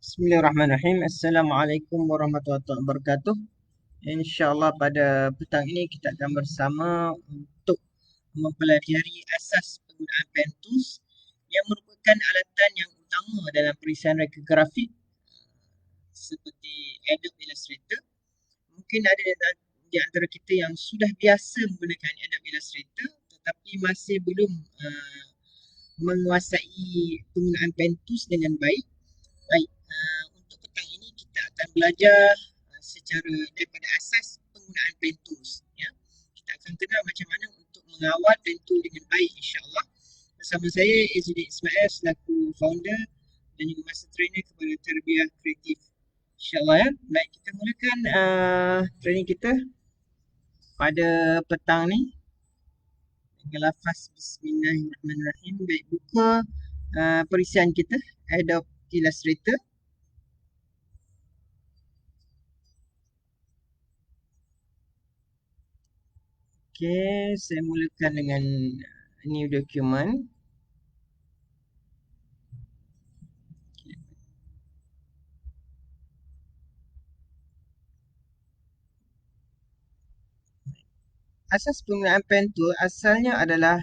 Bismillahirrahmanirrahim. Assalamualaikum warahmatullahi wabarakatuh. InsyaAllah pada petang ini kita akan bersama untuk mempelajari asas penggunaan Pentools yang merupakan alatan yang utama dalam perisian reka grafik seperti Adobe Illustrator. Mungkin ada di antara kita yang sudah biasa menggunakan Adobe Illustrator tetapi masih belum menguasai penggunaan Pentools dengan baik. Baik, untuk petang ini kita akan belajar secara daripada asas penggunaan Pentools. Ya. Kita akan kenal macam mana untuk mengawal Pentool dengan baik, insyaAllah. Bersama saya, Izzuddin Ismail, selaku founder dan juga master trainer kepada Terbiah Kreatif. InsyaAllah ya. Baik, kita mulakan training kita pada petang ni dengan lafaz Bismillahirrahmanirrahim. Baik, buka perisian kita, Adobe Illustrator. Okey, saya mulakan dengan new document. Asas penggunaan pen tool asalnya adalah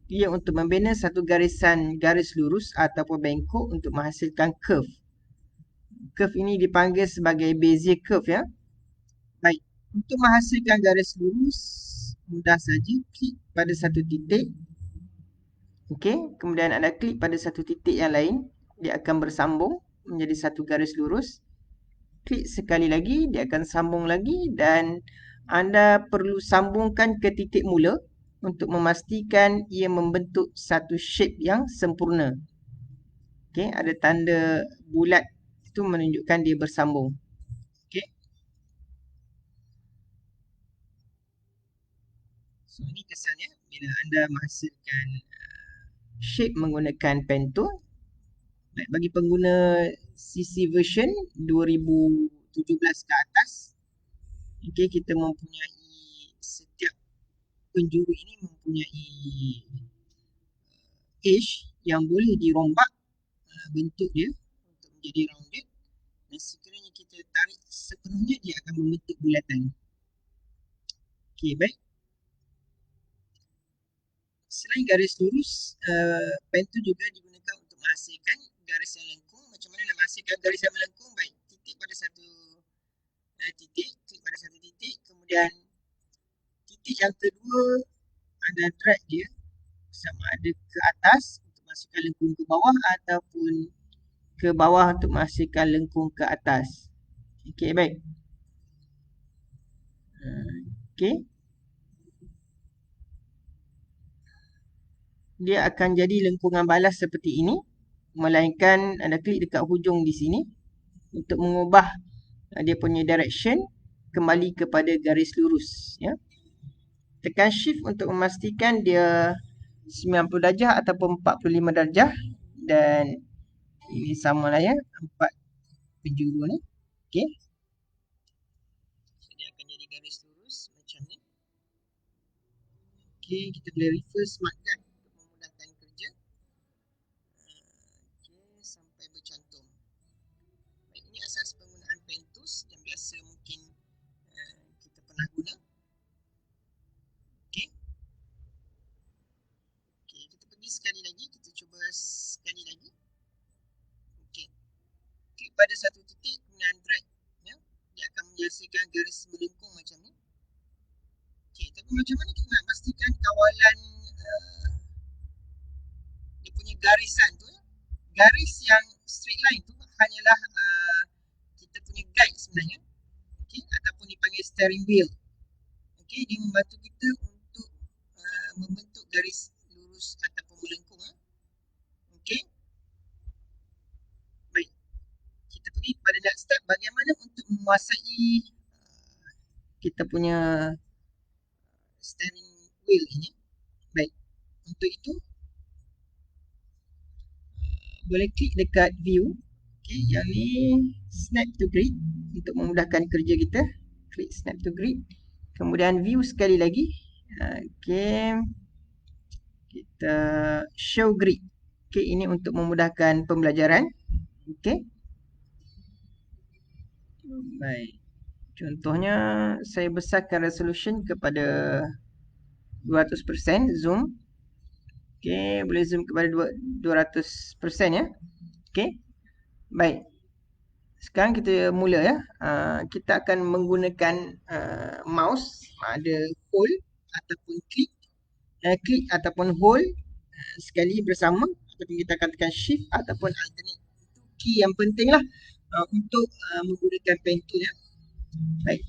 ia untuk membina satu garisan garis lurus ataupun bengkok untuk menghasilkan curve. Curve ini dipanggil sebagai Bezier curve ya. Baik, untuk menghasilkan garis lurus mudah saja klik pada satu titik. Okey, kemudian anda klik pada satu titik yang lain, dia akan bersambung menjadi satu garis lurus. Klik sekali lagi, dia akan sambung lagi dan anda perlu sambungkan ke titik mula untuk memastikan ia membentuk satu shape yang sempurna. Okey, ada tanda bulat itu menunjukkan dia bersambung. Okey. So ini kesannya bila anda menghasilkan shape menggunakan pen tool. Baik, bagi pengguna CC version 2017 ke atas, okey, kita mempunyai setiap penjuru ini mempunyai edge yang boleh dirombak bentuk dia untuk menjadi rounded, dan sekiranya kita tarik sepenuhnya dia akan membentuk bulatan. Okey, baik. Selain garis lurus, pen tool juga digunakan untuk menghasilkan garis yang lengkung. Macam mana nak menghasilkan garis yang melengkung? Baik, titik pada satu titik, klik pada satu titik, kemudian titik yang kedua anda drag dia sama ada ke atas untuk masukkan lengkung ke bawah ataupun ke bawah untuk menghasilkan lengkung ke atas. Okey, baik. Okey. Dia akan jadi lengkungan balas seperti ini, melainkan anda klik dekat hujung di sini untuk mengubah dia punya direction kembali kepada garis lurus ya. Tekan shift untuk memastikan dia 90 darjah ataupun 45 darjah, dan ini samalah ya, 4 penjuru ni. Okey. Dia akan jadi garis lurus macam ni. Okey, kita boleh refer smart guide untuk memudahkan kerja. Okey, sampai bercantum. Baik, ini asas penggunaan pen tools yang biasa mungkin kita pernah guna. Okey. Okey, kita pergi sekali lagi, kita cuba sekali lagi. Okey. Klik pada satu titik kemudian drag ya. Dia akan menghasilkan garis melengkung macam ni. Okey, tapi macam mana kita nak pastikan kawalan dia punya garisan tu ya? garis yang straight line tu hanyalah kita punya guide sebenarnya, okey, ataupun dipanggil steering wheel. Okey, dia membantu kita untuk membentuk garis lurus ataupun melengkung. Okey, baik. Kita pergi kepada next step, bagaimana untuk menguasai kita punya steering wheel ini. Baik, untuk itu boleh klik dekat view. Okey, yang ni snap to grid untuk memudahkan kerja kita. Klik snap to grid. Kemudian view sekali lagi. Okey. Kita show grid. Okey, ini untuk memudahkan pembelajaran. Okey. Baik. Contohnya saya besarkan resolution kepada 200% zoom. Okey, boleh zoom kepada 200% ya. Okey. Baik. Sekarang kita mula ya. Kita akan menggunakan mouse, ada hold ataupun klik. Klik ataupun hold sekali bersama, ataupun kita akan tekan shift ataupun alternate. Itu key yang penting lah untuk menggunakan pen tool ya. Baik.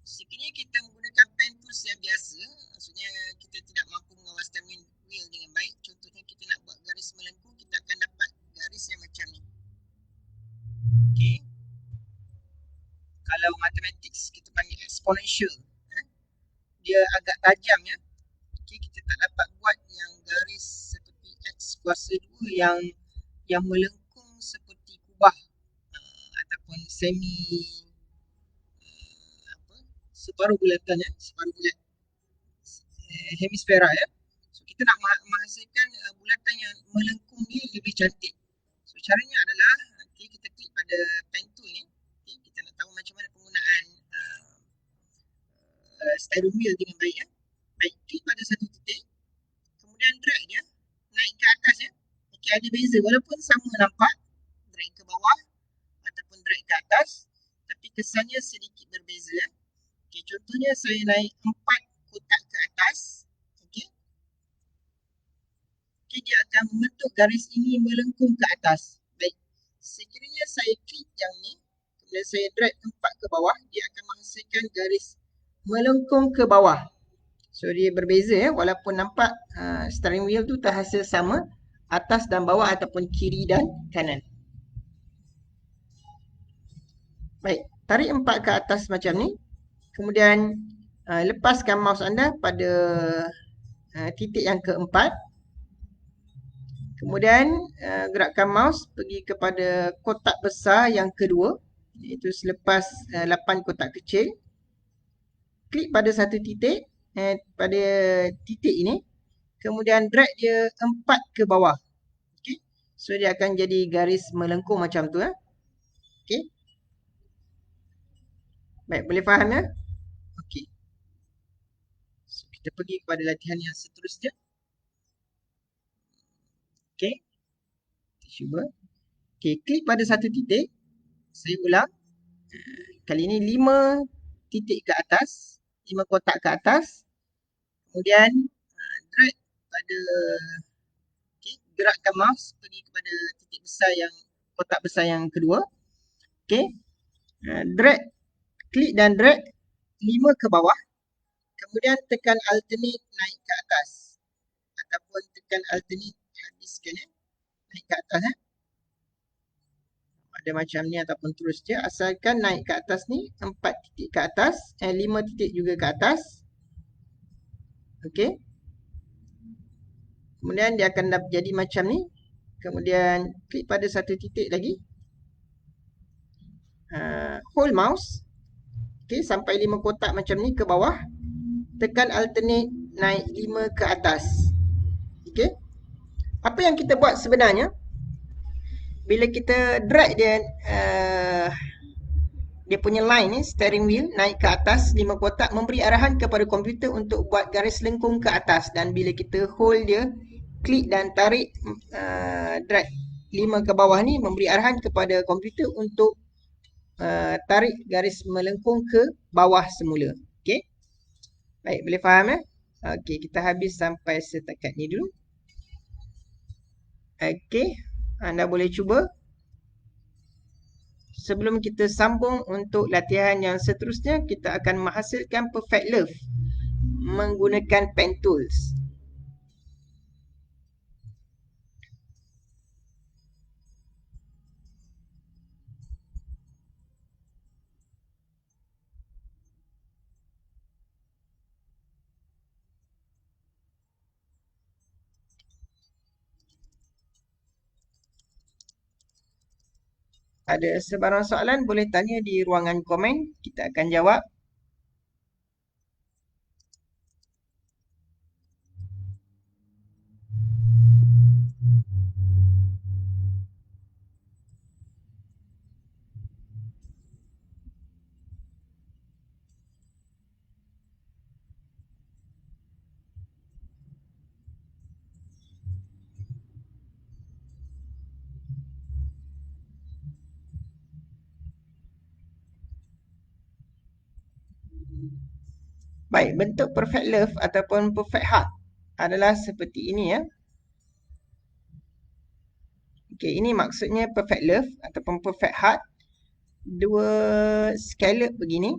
Sekiranya kita menggunakan pen tool yang biasa, maksudnya kita tidak mampu mengawal steering wheel dengan baik. Contohnya kita nak buat garis melengkung, kita akan dapat garis yang macam ni. Okey. Kalau mathematics kita panggil exponential, dia agak tajam ya. Okey, kita tak dapat buat yang garis seperti x kuasa 2 yang melengkung seperti kubah ataupun semi separuh bulatan ya, separuh bulat hemisfera ya. So kita nak menghasilkan bulatan yang melengkung ni lebih cantik. So caranya adalah kita klik pada pen tool ni. Kita nak tahu macam mana penggunaan steering wheel dengan baik ya. Baik, klik pada satu titik, kemudian drag dia naik ke atas ya. Okey, ada beza walaupun sama nampak, drag ke bawah ataupun drag ke atas, tapi kesannya sedikit berbeza ya. Okey, contohnya saya naik 4 kotak ke atas. Okey. Okey, dia akan membentuk garis ini melengkung ke atas. Baik. Sekiranya saya klik yang ni, kemudian saya drag 4 ke bawah, dia akan menghasilkan garis melengkung ke bawah. So dia berbeza ya, walaupun nampak steering wheel tu terhasil sama atas dan bawah ataupun kiri dan kanan. Baik, tarik 4 ke atas macam ni. Kemudian lepaskan mouse anda pada titik yang keempat. Kemudian gerakkan mouse pergi kepada kotak besar yang kedua, iaitu selepas 8 kotak kecil. Klik pada satu titik, pada titik ini. Kemudian drag dia 4 ke bawah. Okay. So dia akan jadi garis melengkung macam tu ya. Okay. Baik, boleh faham ya? Okey. So, kita pergi kepada latihan yang seterusnya. Okey. Kita cuba. Okey, klik pada satu titik. Saya ulang. Kali ini 5 titik ke atas. 5 kotak ke atas. Kemudian drag pada gerakkan mouse pergi kepada titik besar yang kotak besar yang kedua. Okey. Drag, klik dan drag 5 ke bawah. Kemudian tekan alternate naik ke atas. Ataupun tekan alternate habiskan ya. Naik ke atas ya. Ada macam ni ataupun terus je. Asalkan naik ke atas ni 4 titik ke atas. 5 titik juga ke atas. Okey. Kemudian dia akan jadi macam ni. Kemudian klik pada satu titik lagi. Hold mouse. Okey, sampai 5 kotak macam ni ke bawah. Tekan alternate naik 5 ke atas. Okey. Apa yang kita buat sebenarnya, bila kita drag dia punya line ni, steering wheel naik ke atas 5 kotak, memberi arahan kepada komputer untuk buat garis lengkung ke atas. Dan bila kita hold dia, klik dan tarik drag 5 ke bawah ni, memberi arahan kepada komputer untuk tarik garis melengkung ke bawah semula. Okey. Baik, boleh faham ya? Okey, kita habis sampai setakat ni dulu. Okey, anda boleh cuba. Sebelum kita sambung untuk latihan yang seterusnya, kita akan menghasilkan perfect love menggunakan pen tools. Ada sebarang soalan boleh tanya di ruangan komen, kita akan jawab. Baik, bentuk perfect love ataupun perfect heart adalah seperti ini ya. Okey, ini maksudnya perfect love ataupun perfect heart. Dua scallop begini.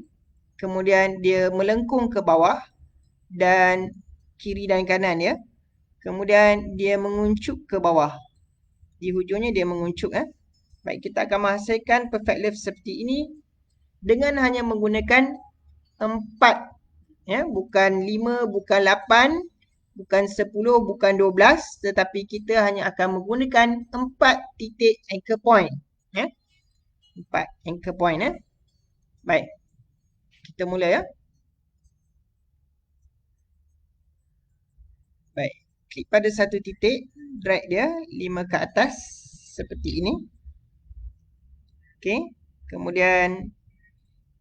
Kemudian dia melengkung ke bawah dan kiri dan kanan ya. Kemudian dia menguncup ke bawah. Di hujungnya dia menguncup eh. Baik, kita akan menghasilkan perfect love seperti ini dengan hanya menggunakan 4 ya, bukan 5, bukan 8, bukan 10, bukan 12, tetapi kita hanya akan menggunakan 4 titik anchor point ya. 4 anchor point ya. Baik. Kita mula ya. Baik. Klik pada satu titik, drag dia 5 ke atas seperti ini. Okey. Kemudian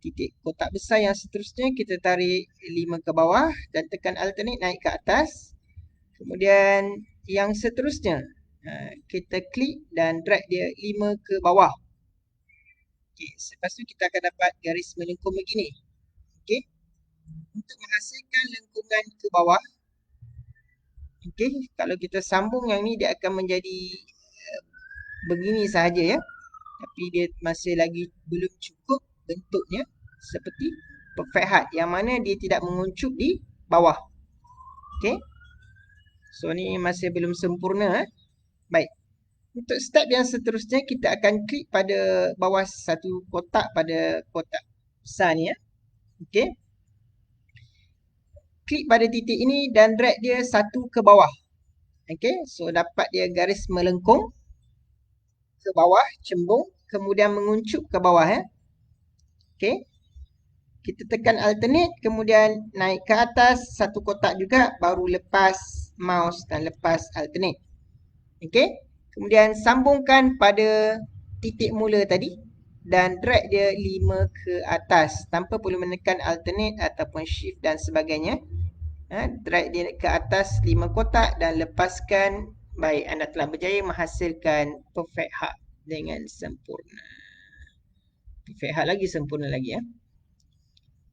titik kotak besar yang seterusnya kita tarik 5 ke bawah dan tekan alternate naik ke atas. Kemudian yang seterusnya kita klik dan drag dia 5 ke bawah. Okey, lepas tu kita akan dapat garis melengkung begini. Okey. Untuk menghasilkan lengkungan ke bawah, okey, kalau kita sambung yang ni dia akan menjadi begini sahaja ya. Tapi dia masih lagi belum cukup bentuknya seperti perfect heart yang mana dia tidak menguncup di bawah. Okey. So ni masih belum sempurna Baik. Untuk step yang seterusnya kita akan klik pada bawah satu kotak pada kotak besar ni ya. Okey. Klik pada titik ini dan drag dia satu ke bawah. Okey. So dapat dia garis melengkung ke bawah, cembung, kemudian menguncup ke bawah ya. Okey. Kita tekan alternate, kemudian naik ke atas satu kotak juga, baru lepas mouse dan lepas alternate. Okey. Kemudian sambungkan pada titik mula tadi dan drag dia 5 ke atas tanpa perlu menekan alternate ataupun shift dan sebagainya. Drag dia ke atas 5 kotak dan lepaskan. Baik, anda telah berjaya menghasilkan perfect heart dengan sempurna. Perfect heart lagi sempurna lagi ya.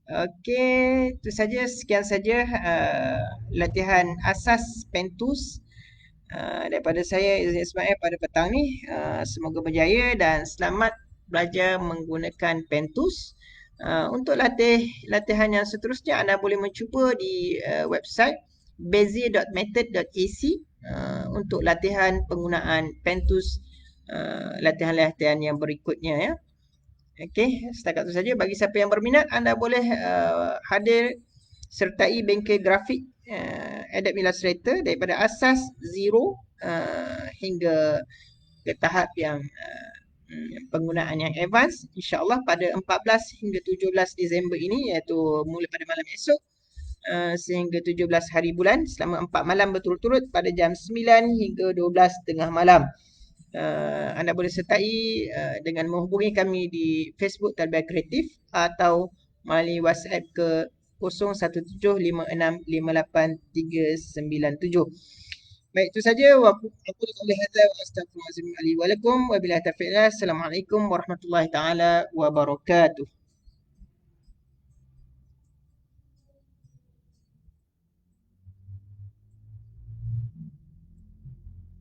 Okey, itu saja, sekian saja latihan asas Pentus daripada saya Izz Ismail pada petang ni. Semoga berjaya dan selamat belajar menggunakan Pentus. Untuk latihan yang seterusnya anda boleh mencuba di website bezier.method.ac untuk latihan penggunaan Pentus, latihan-latihan yang berikutnya ya. Okey, setakat itu saja. Bagi siapa yang berminat, anda boleh hadir sertai bengkel grafik Adobe Illustrator daripada asas zero hingga ke tahap yang penggunaan yang advance, insyaAllah pada 14 hingga 17 Disember ini, iaitu mula pada malam esok sehingga 17 hari bulan, selama 4 malam berturut-turut pada jam 9 hingga 12 tengah malam. Anda boleh sertai dengan menghubungi kami di Facebook Tarbiyah Kreatif atau melalui WhatsApp ke 0175658397. Baik, itu saja. Aku qouli hadza wa astaghfirullahalazim li wa lakum wa billahi taufiq. Assalamualaikum warahmatullahi taala wabarakatuh.